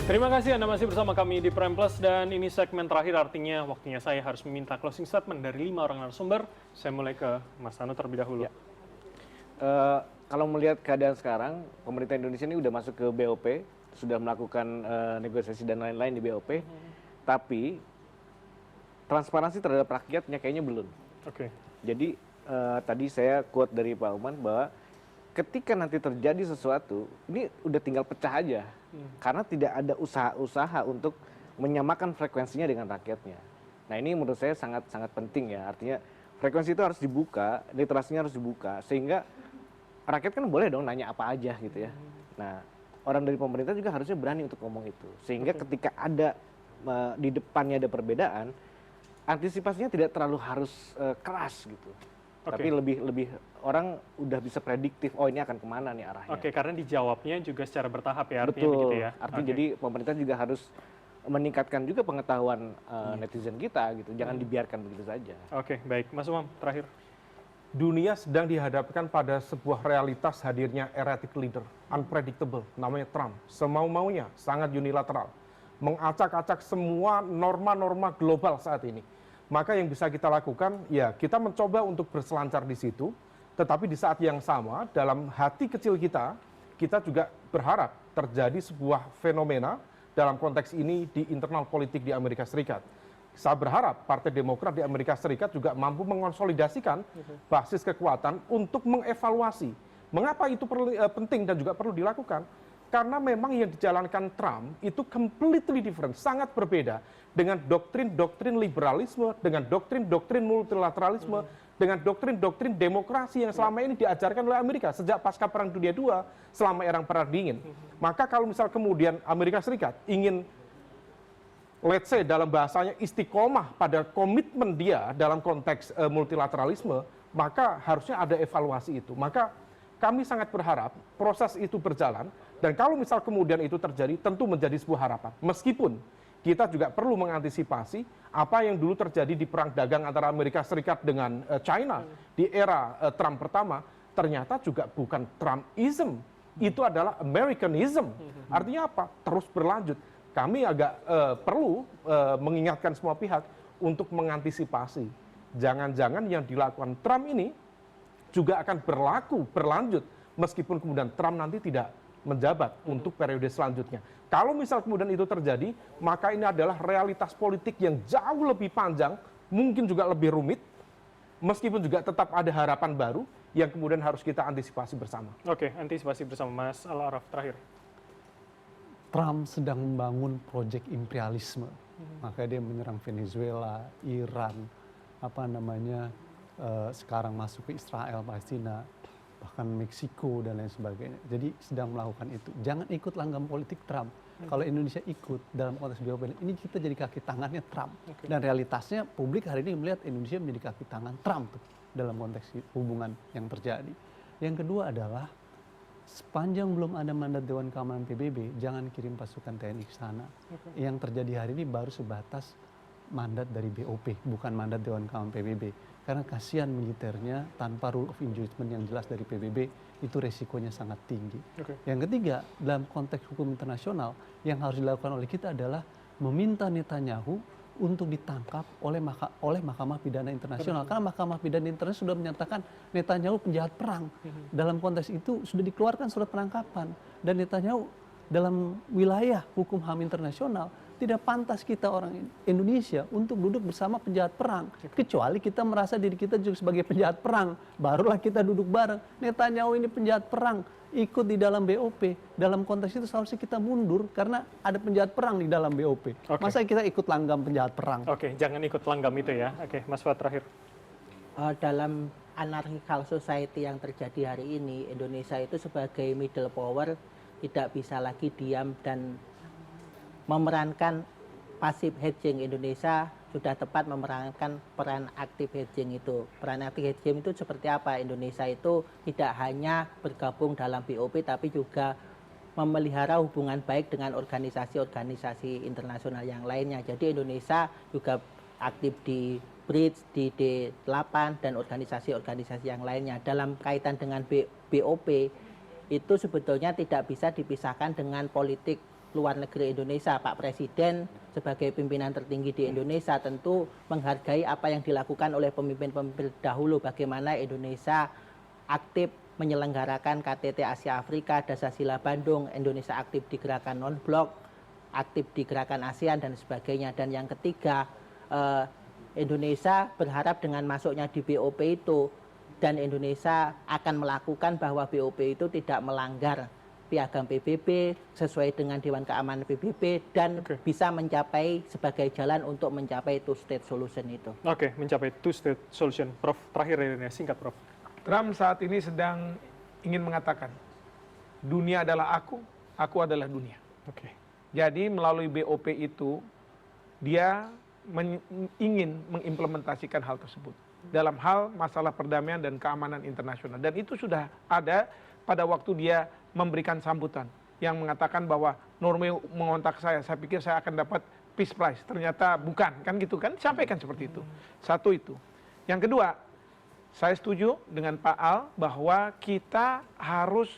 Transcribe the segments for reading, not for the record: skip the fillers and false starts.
Terima kasih Anda masih bersama kami di Prime Plus dan ini segmen terakhir artinya waktunya saya harus meminta closing statement dari 5 orang narasumber. Saya mulai ke Mas Anu terlebih dahulu. Ya. Kalau melihat keadaan sekarang, pemerintah Indonesia ini sudah masuk ke BOP, sudah melakukan negosiasi dan lain-lain di BOP, tapi transparansi terhadap rakyatnya kayaknya belum. Oke. Jadi tadi saya quote dari Pak Uman bahwa ketika nanti terjadi sesuatu, ini udah tinggal pecah aja. Karena tidak ada usaha-usaha untuk menyamakan frekuensinya dengan rakyatnya. Nah ini menurut saya sangat penting ya, artinya frekuensi itu harus dibuka, literasinya harus dibuka, sehingga rakyat kan boleh dong nanya apa aja gitu ya. Nah orang dari pemerintah juga harusnya berani untuk ngomong itu, sehingga ketika ada di depannya ada perbedaan, antisipasinya tidak terlalu harus keras gitu. Tapi lebih orang udah bisa prediktif, oh ini akan kemana nih arahnya. Oke, karena dijawabnya juga secara bertahap ya, artinya Betul. begitu ya. Artinya jadi pemerintah juga harus meningkatkan juga pengetahuan netizen kita gitu, jangan dibiarkan begitu saja. Oke, baik. Mas Umam, terakhir. Dunia sedang dihadapkan pada sebuah realitas hadirnya erratic leader, unpredictable, namanya Trump. Semau-maunya, sangat unilateral, mengacak-acak semua norma-norma global saat ini. Maka yang bisa kita lakukan, ya kita mencoba untuk berselancar di situ, tetapi di saat yang sama, dalam hati kecil kita, kita juga berharap terjadi sebuah fenomena dalam konteks ini di internal politik di Amerika Serikat. Saya berharap Partai Demokrat di Amerika Serikat juga mampu mengonsolidasikan basis kekuatan untuk mengevaluasi mengapa itu penting dan juga perlu dilakukan. Karena memang yang dijalankan Trump itu completely different, sangat berbeda dengan doktrin-doktrin liberalisme, dengan doktrin-doktrin multilateralisme, dengan doktrin-doktrin demokrasi yang selama ini diajarkan oleh Amerika sejak pasca Perang Dunia II selama era Perang Dingin. Maka kalau misal kemudian Amerika Serikat ingin, let's say dalam bahasanya istiqomah pada komitmen dia dalam konteks multilateralisme, maka harusnya ada evaluasi itu. Maka kami sangat berharap proses itu berjalan, dan kalau misal kemudian itu terjadi, tentu menjadi sebuah harapan. Meskipun kita juga perlu mengantisipasi apa yang dulu terjadi di perang dagang antara Amerika Serikat dengan China di era Trump pertama, ternyata juga bukan Trumpism, itu adalah Americanism. Artinya apa? Terus berlanjut. Kami agak perlu mengingatkan semua pihak untuk mengantisipasi. Jangan-jangan yang dilakukan Trump ini juga akan berlanjut, meskipun kemudian Trump nanti tidak menjabat untuk periode selanjutnya. Kalau misal kemudian itu terjadi, maka ini adalah realitas politik yang jauh lebih panjang, mungkin juga lebih rumit, meskipun juga tetap ada harapan baru yang kemudian harus kita antisipasi bersama. Oke, antisipasi bersama. Mas Al-Araf, terakhir. Trump sedang membangun proyek imperialisme, maka dia menyerang Venezuela, Iran, sekarang masuk ke Israel, Palestina, bahkan Meksiko dan lain sebagainya. Jadi sedang melakukan itu. Jangan ikut langgam politik Trump. Kalau Indonesia ikut dalam konteks BOP, ini kita jadi kaki tangannya Trump. Dan realitasnya publik hari ini melihat Indonesia menjadi kaki tangan Trump tuh, dalam konteks hubungan yang terjadi. Yang kedua adalah sepanjang belum ada mandat Dewan Keamanan PBB, jangan kirim pasukan TNI ke sana. Yang terjadi hari ini baru sebatas mandat dari BOP, bukan mandat Dewan Keamanan PBB. Karena kasihan militernya tanpa rule of engagement yang jelas dari PBB, itu resikonya sangat tinggi. Yang ketiga, dalam konteks hukum internasional, yang harus dilakukan oleh kita adalah meminta Netanyahu untuk ditangkap oleh Mahkamah Pidana Internasional. Karena Mahkamah Pidana Internasional sudah menyatakan Netanyahu penjahat perang. Dalam konteks itu sudah dikeluarkan surat penangkapan. Dan Netanyahu dalam wilayah hukum HAM internasional, tidak pantas kita orang Indonesia untuk duduk bersama penjahat perang. Kecuali kita merasa diri kita juga sebagai penjahat perang. Barulah kita duduk bareng. Netanyahu ini penjahat perang, ikut di dalam BOP. Dalam konteks itu seharusnya kita mundur karena ada penjahat perang di dalam BOP. Masa kita ikut langgam penjahat perang? Oke, jangan ikut langgam itu ya. Oke, Mas Fuad terakhir. Dalam anarchical society yang terjadi hari ini, Indonesia itu sebagai middle power tidak bisa lagi diam dan memerankan passive hedging. Indonesia sudah tepat memerankan peran aktif hedging itu. Peran aktif hedging itu seperti apa? Indonesia itu tidak hanya bergabung dalam BOP tapi juga memelihara hubungan baik dengan organisasi-organisasi internasional yang lainnya. Jadi Indonesia juga aktif di BRICS, di D8 dan organisasi-organisasi yang lainnya. Dalam kaitan dengan BOP itu sebetulnya tidak bisa dipisahkan dengan politik luar negeri Indonesia, Pak Presiden sebagai pimpinan tertinggi di Indonesia tentu menghargai apa yang dilakukan oleh pemimpin-pemimpin dahulu, bagaimana Indonesia aktif menyelenggarakan KTT Asia Afrika, Dasasila Bandung, Indonesia aktif di gerakan non-blok, aktif di gerakan ASEAN dan sebagainya. Dan yang ketiga, Indonesia berharap dengan masuknya di BOP itu, dan Indonesia akan melakukan bahwa BOP itu tidak melanggar piagam PBB sesuai dengan Dewan Keamanan PBB dan bisa mencapai sebagai jalan untuk mencapai two-state solution itu. Oke, mencapai two-state solution. Prof, terakhir ini singkat, Prof. Trump saat ini sedang ingin mengatakan, dunia adalah aku adalah dunia. Oke. Jadi melalui BOP itu, dia ingin mengimplementasikan hal tersebut dalam hal masalah perdamaian dan keamanan internasional. Dan itu sudah ada pada waktu dia memberikan sambutan yang mengatakan bahwa Norway mengontak saya pikir saya akan dapat Peace Prize. Ternyata bukan, kan gitu kan? Sampaikan seperti itu. Satu itu. Yang kedua, saya setuju dengan Pak Al bahwa kita harus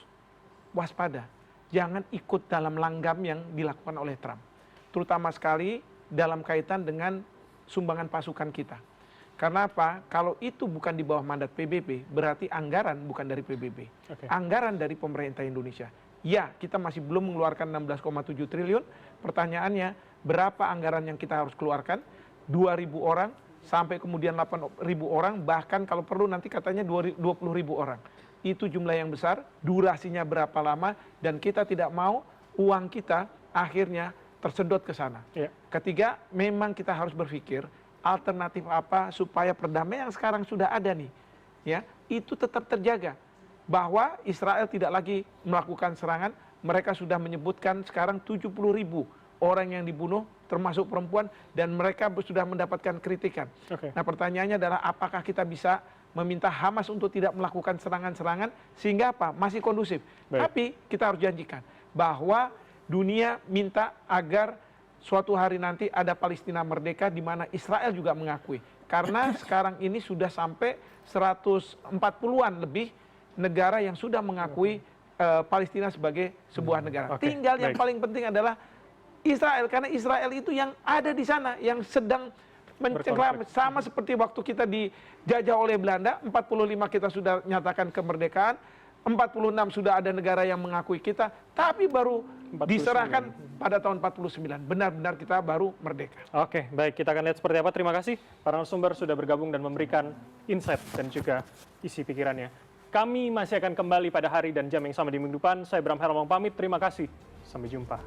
waspada. Jangan ikut dalam langgam yang dilakukan oleh Trump. Terutama sekali dalam kaitan dengan sumbangan pasukan kita. Karena apa? Kalau itu bukan di bawah mandat PBB, berarti anggaran bukan dari PBB. Anggaran dari pemerintah Indonesia. Ya, kita masih belum mengeluarkan 16,7 triliun. Pertanyaannya, berapa anggaran yang kita harus keluarkan? 2.000 orang, sampai kemudian 8.000 orang, bahkan kalau perlu nanti katanya 20.000 orang. Itu jumlah yang besar, durasinya berapa lama, dan kita tidak mau uang kita akhirnya tersedot ke sana. Ketiga, memang kita harus berpikir, alternatif apa supaya perdamaian yang sekarang sudah ada nih, ya itu tetap terjaga, bahwa Israel tidak lagi melakukan serangan. Mereka sudah menyebutkan sekarang 70.000 orang yang dibunuh, termasuk perempuan, dan mereka sudah mendapatkan kritikan. Nah pertanyaannya adalah apakah kita bisa meminta Hamas untuk tidak melakukan serangan-serangan sehingga apa? Masih kondusif. Tapi kita harus janjikan bahwa dunia minta agar suatu hari nanti ada Palestina merdeka di mana Israel juga mengakui. Karena sekarang ini sudah sampai 140-an lebih negara yang sudah mengakui Palestina sebagai sebuah negara. Tinggal yang paling penting adalah Israel, karena Israel itu yang ada di sana, yang sedang mencengkram, sama seperti waktu kita dijajah oleh Belanda, 45 kita sudah nyatakan kemerdekaan, 46 sudah ada negara yang mengakui kita, tapi baru 49. Diserahkan pada tahun 49. Benar-benar kita baru merdeka. Oke, baik. Kita akan lihat seperti apa. Terima kasih para narasumber sudah bergabung dan memberikan insight dan juga isi pikirannya. Kami masih akan kembali pada hari dan jam yang sama di minggu depan. Saya Bram Herlambang pamit. Terima kasih. Sampai jumpa.